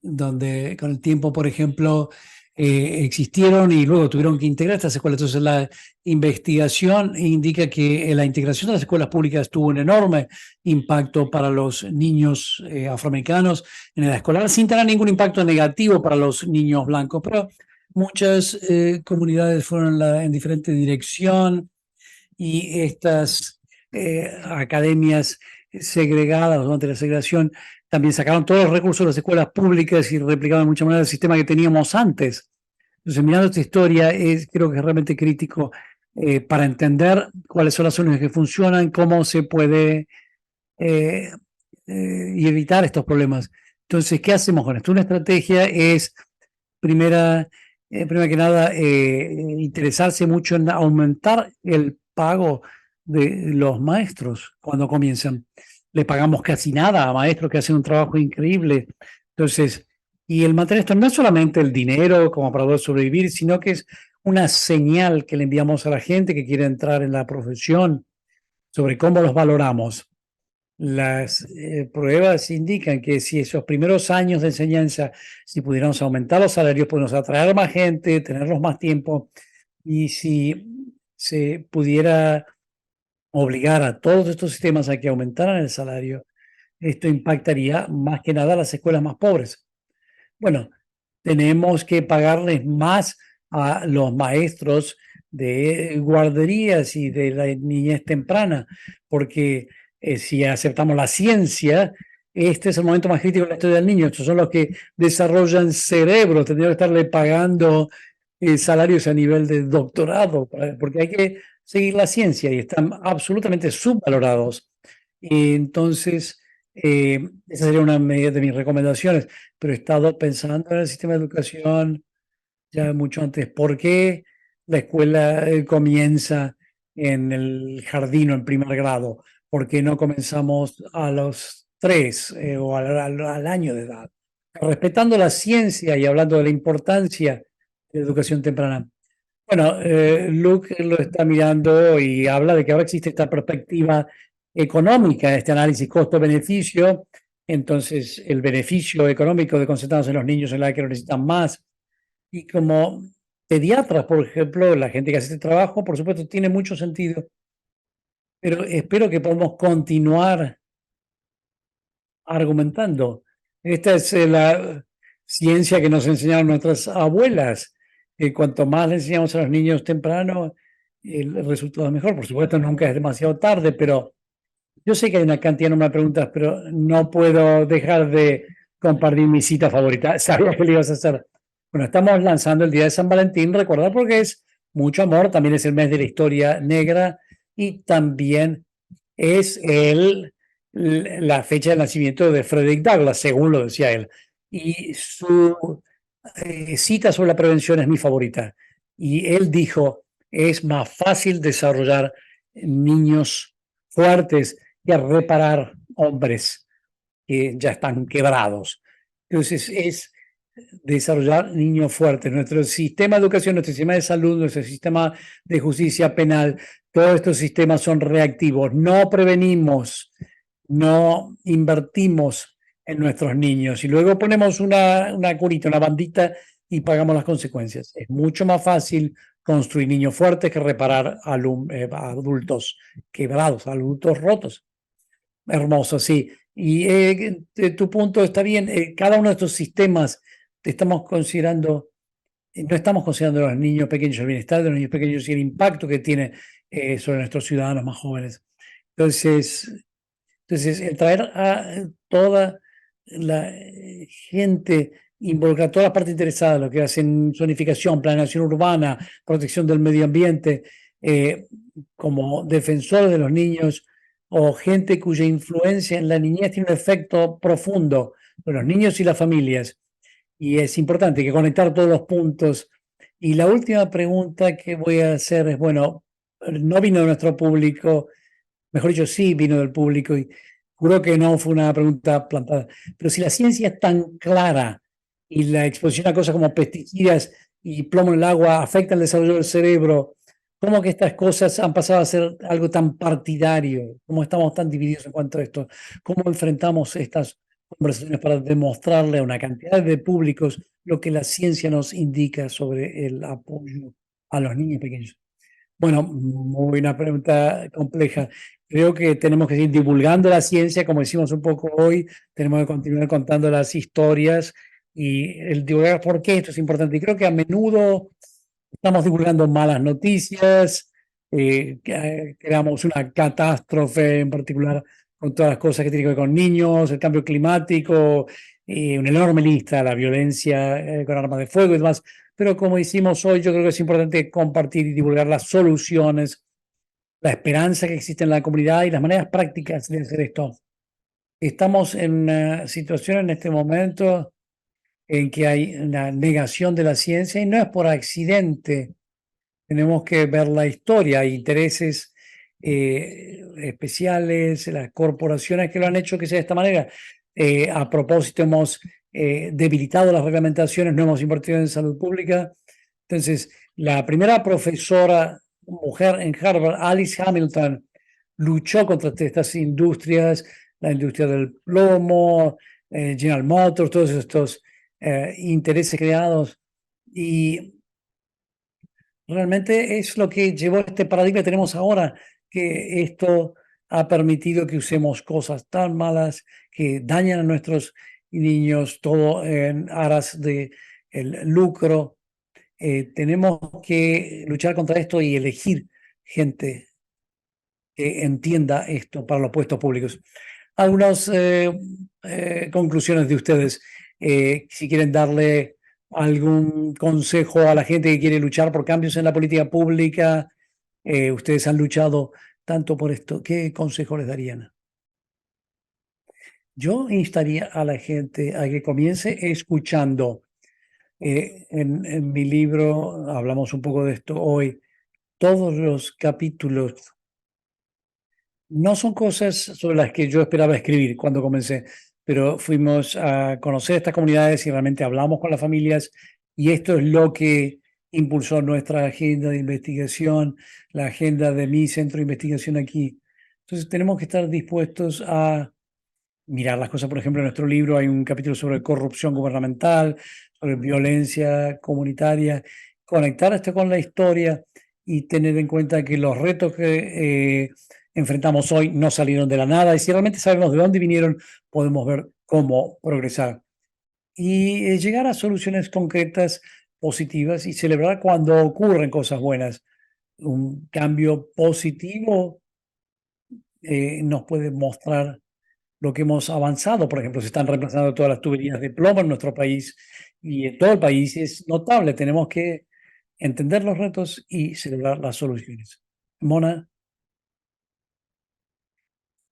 donde con el tiempo, por ejemplo, existieron y luego tuvieron que integrar estas escuelas. Entonces, la investigación indica que la integración de las escuelas públicas tuvo un enorme impacto para los niños afroamericanos en la escolar, sin tener ningún impacto negativo para los niños blancos, pero muchas comunidades fueron en diferente dirección y estas academias segregadas durante la segregación también sacaron todos los recursos de las escuelas públicas y replicaban de mucha manera el sistema que teníamos antes. Entonces, mirando esta historia, creo que es realmente crítico para entender cuáles son las soluciones que funcionan, cómo se puede y evitar estos problemas. Entonces, ¿qué hacemos con esto? Una estrategia es, primero que nada, interesarse mucho en aumentar el pago de los maestros cuando comienzan. Le pagamos casi nada a maestros que hacen un trabajo increíble. Entonces, y el mantener esto no es solamente el dinero como para poder sobrevivir, sino que es una señal que le enviamos a la gente que quiere entrar en la profesión sobre cómo los valoramos. Las pruebas indican que si esos primeros años de enseñanza, si pudiéramos aumentar los salarios, podemos atraer más gente, tenerlos más tiempo, y si se pudiera obligar a todos estos sistemas a que aumentaran el salario, esto impactaría más que nada a las escuelas más pobres. Bueno, tenemos que pagarles más a los maestros de guarderías y de la niñez temprana, porque si aceptamos la ciencia, este es el momento más crítico de la historia del niño. Estos son los que desarrollan cerebro. Tendría que estarle pagando salarios a nivel de doctorado, porque hay que seguir la ciencia y están absolutamente subvalorados. Y entonces, esa sería una de mis recomendaciones, pero he estado pensando en el sistema de educación ya mucho antes. ¿Por qué la escuela comienza en el jardín o en primer grado? ¿Por qué no comenzamos a los 3 o al año de edad? Respetando la ciencia y hablando de la importancia de la educación temprana. Bueno, Luke lo está mirando y habla de que ahora existe esta perspectiva económica, este análisis costo-beneficio. Entonces, el beneficio económico de concentrarnos en los niños en la que lo necesitan más. Y como pediatras, por ejemplo, la gente que hace este trabajo, por supuesto, tiene mucho sentido pero espero que podamos continuar argumentando. Esta es la ciencia que nos enseñaron nuestras abuelas. Cuanto más le enseñamos a los niños temprano, el resultado es mejor. Por supuesto, nunca es demasiado tarde, pero yo sé que hay una cantidad de preguntas, pero no puedo dejar de compartir mi cita favorita. Sabía que le ibas a hacer. Bueno, estamos lanzando el Día de San Valentín, recordar porque es mucho amor, también es el mes de la historia negra y también es la fecha de nacimiento de Frederick Douglass, según lo decía él. Y su cita sobre la prevención es mi favorita. Y él dijo, es más fácil desarrollar niños fuertes que reparar hombres que ya están quebrados. Entonces es desarrollar niños fuertes. Nuestro sistema de educación, nuestro sistema de salud, nuestro sistema de justicia penal, todos estos sistemas son reactivos. No prevenimos, no invertimos en nuestros niños y luego ponemos una curita, una bandita y pagamos las consecuencias. Es mucho más fácil construir niños fuertes que reparar adultos quebrados, adultos rotos. Hermoso, sí. Y tu punto está bien. Cada uno de estos sistemas estamos considerando, no estamos considerando a los niños pequeños, el bienestar de los niños pequeños y el impacto que tiene sobre nuestros ciudadanos más jóvenes. Entonces, el traer a toda la gente involucrada, toda la parte interesada, lo que hacen zonificación, planeación urbana, protección del medio ambiente, como defensores de los niños o gente cuya influencia en la niñez tiene un efecto profundo en los niños y las familias. Y es importante que conectar todos los puntos. Y la última pregunta que voy a hacer es, bueno, no vino de nuestro público, mejor dicho, sí vino del público y juro que no fue una pregunta plantada, pero si la ciencia es tan clara y la exposición a cosas como pesticidas y plomo en el agua afecta el desarrollo del cerebro, ¿cómo que estas cosas han pasado a ser algo tan partidario? ¿Cómo estamos tan divididos en cuanto a esto? ¿Cómo enfrentamos estas conversaciones para demostrarle a una cantidad de públicos lo que la ciencia nos indica sobre el apoyo a los niños pequeños? Bueno, muy buena pregunta compleja. Creo que tenemos que seguir divulgando la ciencia, como decimos un poco hoy, tenemos que continuar contando las historias y el divulgar por qué esto es importante. Y creo que a menudo estamos divulgando malas noticias, creamos una catástrofe en particular con todas las cosas que tienen que ver con niños, el cambio climático, una enorme lista, la violencia con armas de fuego y demás. Pero como hicimos hoy, yo creo que es importante compartir y divulgar las soluciones, la esperanza que existe en la comunidad y las maneras prácticas de hacer esto. Estamos en una situación en este momento en que hay una negación de la ciencia y no es por accidente. Tenemos que ver la historia, hay intereses especiales, las corporaciones que lo han hecho que sea de esta manera. A propósito, hemos debilitado las reglamentaciones, no hemos invertido en salud pública. Entonces, la primera profesora mujer en Harvard, Alice Hamilton, luchó contra estas industrias, la industria del plomo, General Motors, todos estos intereses creados. Y realmente es lo que llevó a este paradigma que tenemos ahora, que esto ha permitido que usemos cosas tan malas que dañan a nuestros niños, todo en aras de el lucro. Tenemos que luchar contra esto y elegir gente que entienda esto para los puestos públicos. Algunas conclusiones de ustedes, si quieren darle algún consejo a la gente que quiere luchar por cambios en la política pública, ustedes han luchado tanto por esto, ¿qué consejo les darían? Yo instaría a la gente a que comience escuchando. En mi libro hablamos un poco de esto hoy. Todos los capítulos no son cosas sobre las que yo esperaba escribir cuando comencé, pero fuimos a conocer estas comunidades y realmente hablamos con las familias y esto es lo que impulsó nuestra agenda de investigación, la agenda de mi centro de investigación aquí. Entonces tenemos que estar dispuestos a mirar las cosas. Por ejemplo, en nuestro libro hay un capítulo sobre corrupción gubernamental, sobre violencia comunitaria, conectar esto con la historia y tener en cuenta que los retos que enfrentamos hoy no salieron de la nada, y si realmente sabemos de dónde vinieron, podemos ver cómo progresar y llegar a soluciones concretas, positivas, y celebrar cuando ocurren cosas buenas. Un cambio positivo nos puede mostrar lo que hemos avanzado. Por ejemplo, se están reemplazando todas las tuberías de plomo en nuestro país y en todo el país. Es notable. Tenemos que entender los retos y celebrar las soluciones. Mona,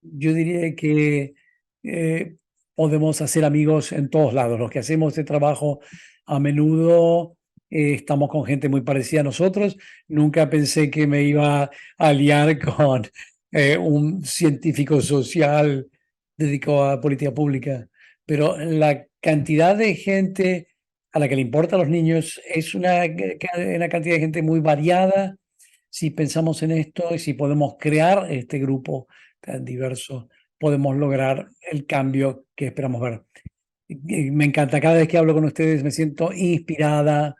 yo diría que eh, podemos hacer amigos en todos lados. Los que hacemos este trabajo a menudo estamos con gente muy parecida a nosotros. Nunca pensé que me iba a liar con un científico social dedicado a política pública, pero la cantidad de gente a la que le importa a los niños es una cantidad de gente muy variada. Si pensamos en esto y si podemos crear este grupo tan diverso, podemos lograr el cambio que esperamos ver. Y me encanta, cada vez que hablo con ustedes me siento inspirada,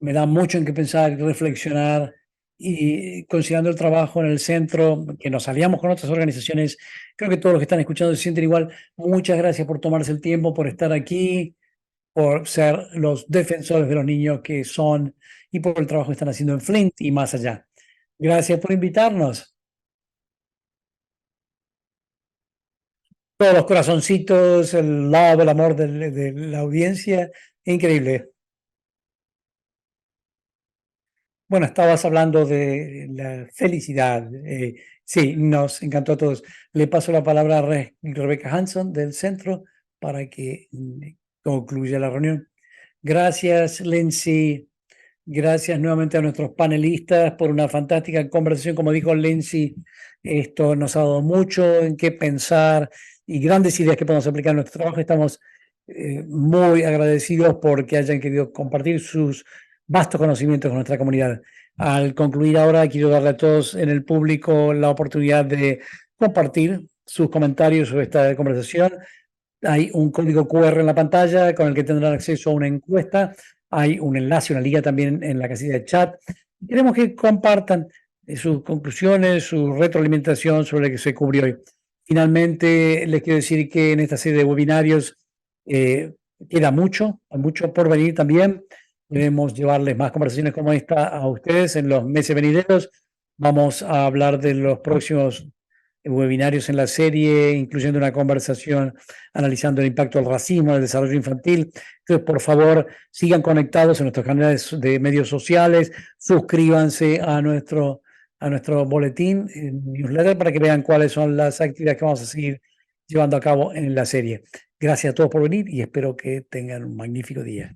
me da mucho en qué pensar y reflexionar, y considerando el trabajo en el centro, que nos aliamos con otras organizaciones, creo que todos los que están escuchando se sienten igual. Muchas gracias por tomarse el tiempo, por estar aquí, por ser los defensores de los niños que son y por el trabajo que están haciendo en Flint y más allá. Gracias por invitarnos. Todos los corazoncitos, el love, el amor de la audiencia, increíble. Bueno, estabas hablando de la felicidad. Sí, nos encantó a todos. Le paso la palabra a Rebecca Hanson del centro para que concluya la reunión. Gracias, Lindsay. Gracias nuevamente a nuestros panelistas por una fantástica conversación. Como dijo Lindsay, esto nos ha dado mucho en qué pensar y grandes ideas que podemos aplicar en nuestro trabajo. Estamos muy agradecidos porque hayan querido compartir sus vastos conocimientos con nuestra comunidad. Al concluir ahora, quiero darle a todos en el público la oportunidad de compartir sus comentarios sobre esta conversación. Hay un código QR en la pantalla con el que tendrán acceso a una encuesta. Hay un enlace, una liga también en la casilla de chat. Queremos que compartan sus conclusiones, su retroalimentación sobre lo que se cubrió hoy. Finalmente, les quiero decir que en esta serie de webinarios queda mucho, hay mucho por venir también. Queremos llevarles más conversaciones como esta a ustedes en los meses venideros. Vamos a hablar de los próximos webinarios en la serie, incluyendo una conversación analizando el impacto del racismo en el desarrollo infantil. Entonces, por favor, sigan conectados en nuestros canales de medios sociales, suscríbanse a nuestro boletín, newsletter, para que vean cuáles son las actividades que vamos a seguir llevando a cabo en la serie. Gracias a todos por venir y espero que tengan un magnífico día.